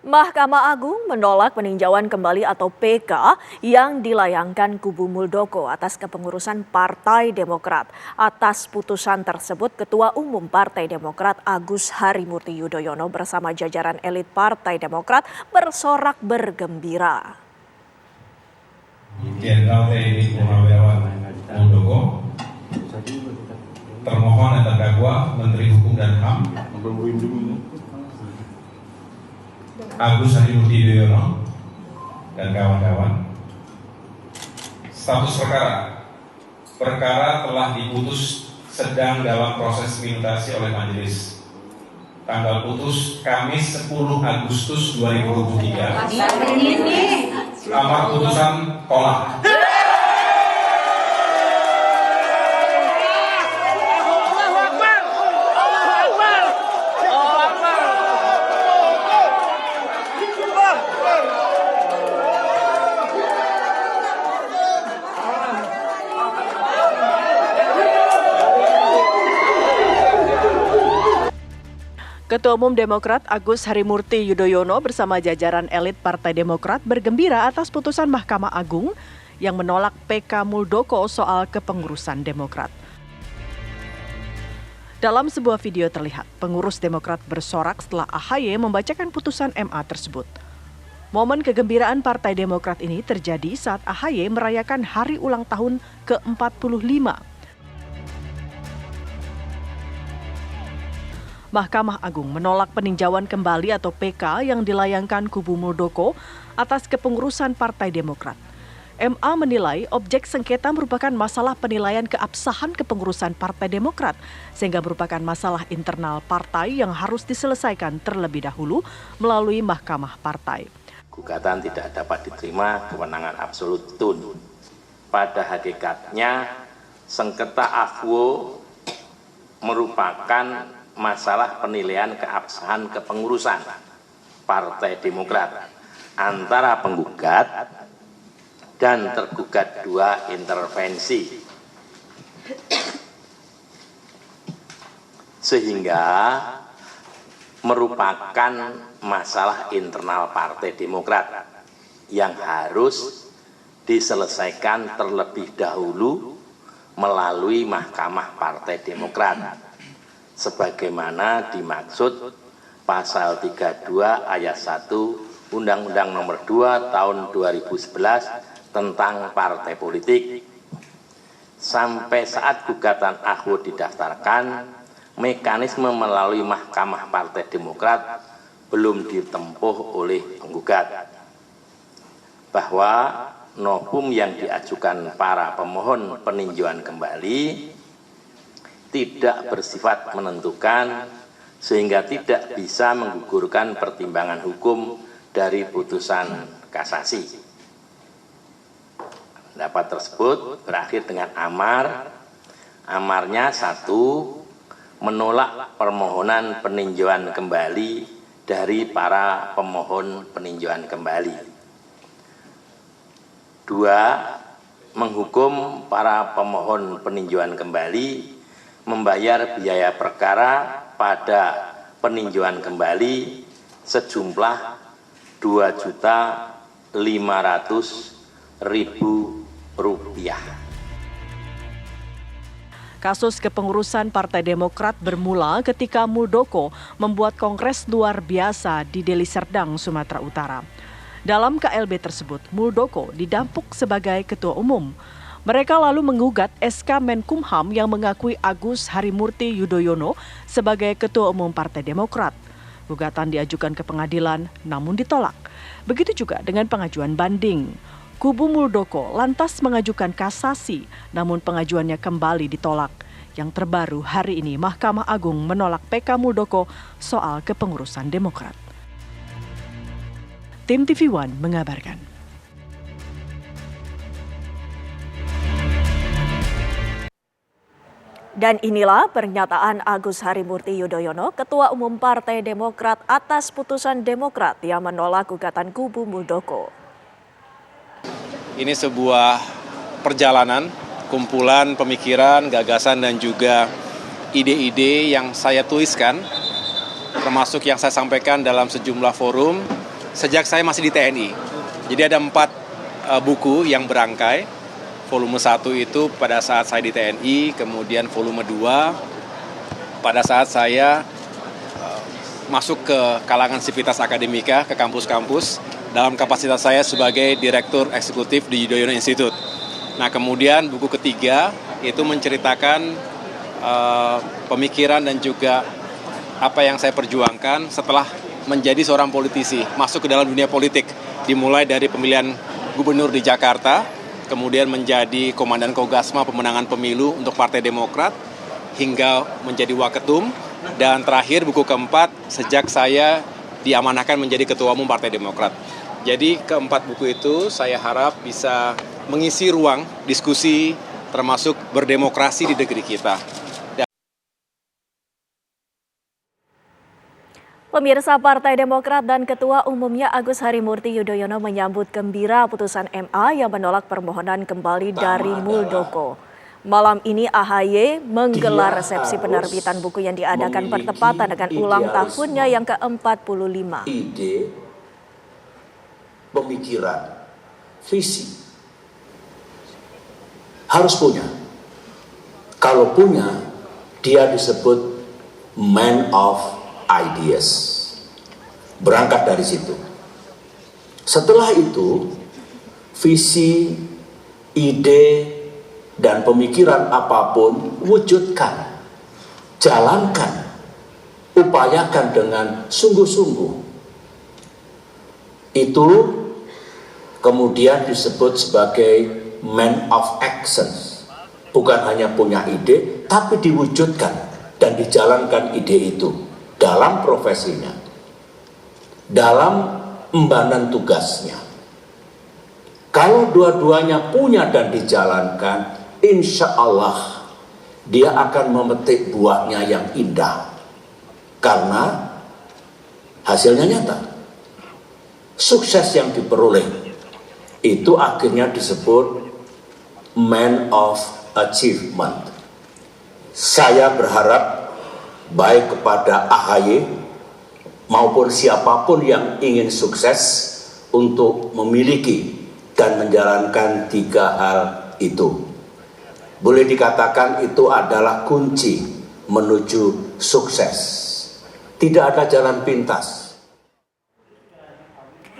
Mahkamah Agung menolak peninjauan kembali atau PK yang dilayangkan kubu Muldoko atas kepengurusan Partai Demokrat. Atas putusan tersebut, Ketua Umum Partai Demokrat Agus Harimurti Yudhoyono bersama jajaran elit Partai Demokrat bersorak bergembira. Jenderal TNI Purnawirawan Muldoko, termohon dan terdakwa Menteri Hukum dan HAM Agus Harimurti Yudhoyono dan kawan-kawan. Status perkara telah diputus sedang dalam proses minutasi oleh majelis. Tanggal putus Kamis 10 Agustus 2023. Amar putusan tolak. Ketua Umum Demokrat Agus Harimurti Yudhoyono bersama jajaran elit Partai Demokrat bergembira atas putusan Mahkamah Agung yang menolak PK Muldoko soal kepengurusan Demokrat. Dalam sebuah video terlihat, pengurus Demokrat bersorak setelah AHY membacakan putusan MA tersebut. Momen kegembiraan Partai Demokrat ini terjadi saat AHY merayakan hari ulang tahun ke-45. Mahkamah Agung menolak peninjauan kembali atau PK yang dilayangkan kubu Muldoko atas kepengurusan Partai Demokrat. MA menilai objek sengketa merupakan masalah penilaian keabsahan kepengurusan Partai Demokrat, sehingga merupakan masalah internal partai yang harus diselesaikan terlebih dahulu melalui Mahkamah Partai. Gugatan tidak dapat diterima kewenangan absolutun. Pada hakikatnya, sengketa AFWO merupakan masalah penilaian keabsahan kepengurusan Partai Demokrat antara penggugat dan tergugat dua intervensi, sehingga merupakan masalah internal Partai Demokrat yang harus diselesaikan terlebih dahulu melalui Mahkamah Partai Demokrat sebagaimana dimaksud pasal 32 ayat 1 Undang-Undang Nomor 2 Tahun 2011 tentang partai politik. Sampai saat gugatan AHWO didaftarkan, mekanisme melalui Mahkamah Partai Demokrat belum ditempuh oleh penggugat. Bahwa novum yang diajukan para pemohon peninjauan kembali tidak bersifat menentukan sehingga tidak bisa menggugurkan pertimbangan hukum dari putusan kasasi. Pendapat tersebut berakhir dengan amar. Amarnya 1, menolak permohonan peninjauan kembali dari para pemohon peninjauan kembali. 2, menghukum para pemohon peninjauan kembali membayar biaya perkara pada peninjauan kembali sejumlah Rp2.500.000. Kasus kepengurusan Partai Demokrat bermula ketika Muldoko membuat kongres luar biasa di Deli Serdang, Sumatera Utara. Dalam KLB tersebut, Muldoko didampuk sebagai ketua umum. Mereka lalu menggugat SK Menkumham yang mengakui Agus Harimurti Yudhoyono sebagai Ketua Umum Partai Demokrat. Gugatan diajukan ke pengadilan namun ditolak. Begitu juga dengan pengajuan banding. Kubu Muldoko lantas mengajukan kasasi namun pengajuannya kembali ditolak. Yang terbaru hari ini Mahkamah Agung menolak PK Muldoko soal kepengurusan Demokrat. Tim TV One mengabarkan. Dan inilah pernyataan Agus Harimurti Yudhoyono, Ketua Umum Partai Demokrat atas putusan Demokrat yang menolak gugatan kubu Muldoko. Ini sebuah perjalanan, kumpulan pemikiran, gagasan dan juga ide-ide yang saya tuliskan, termasuk yang saya sampaikan dalam sejumlah forum sejak saya masih di TNI. Jadi ada 4 buku yang berangkai. Volume 1 itu pada saat saya di TNI, kemudian volume 2 pada saat saya masuk ke kalangan sivitas akademika, ke kampus-kampus, dalam kapasitas saya sebagai Direktur Eksekutif di Yudhoyono Institute. Nah, kemudian buku ketiga itu menceritakan pemikiran dan juga apa yang saya perjuangkan setelah menjadi seorang politisi, masuk ke dalam dunia politik, dimulai dari pemilihan gubernur di Jakarta, kemudian menjadi komandan Kogasma pemenangan pemilu untuk Partai Demokrat, hingga menjadi waketum, dan terakhir buku keempat sejak saya diamanahkan menjadi ketua umum Partai Demokrat. Jadi keempat buku itu saya harap bisa mengisi ruang diskusi termasuk berdemokrasi di negeri kita. Pemirsa, Partai Demokrat dan Ketua Umumnya Agus Harimurti Yudhoyono menyambut gembira putusan MA yang menolak permohonan kembali dari Muldoko. Malam ini AHY menggelar resepsi penerbitan buku yang diadakan bertepatan dengan ulang tahunnya yang ke-45. Ide, pemikiran, visi harus punya. Kalau punya, dia disebut man of ideas. Berangkat dari situ. Setelah itu, visi, ide, dan pemikiran apapun wujudkan, jalankan, upayakan dengan sungguh-sungguh. Itu kemudian disebut sebagai man of actions. Bukan hanya punya ide, tapi diwujudkan dan dijalankan ide itu dalam profesinya, dalam embanan tugasnya. Kalau dua-duanya punya dan dijalankan, insya Allah dia akan memetik buahnya yang indah. Karena hasilnya nyata. Sukses yang diperoleh itu akhirnya disebut man of achievement. Saya berharap baik kepada AHY maupun siapapun yang ingin sukses untuk memiliki dan menjalankan 3 hal itu. Boleh dikatakan itu adalah kunci menuju sukses. Tidak ada jalan pintas.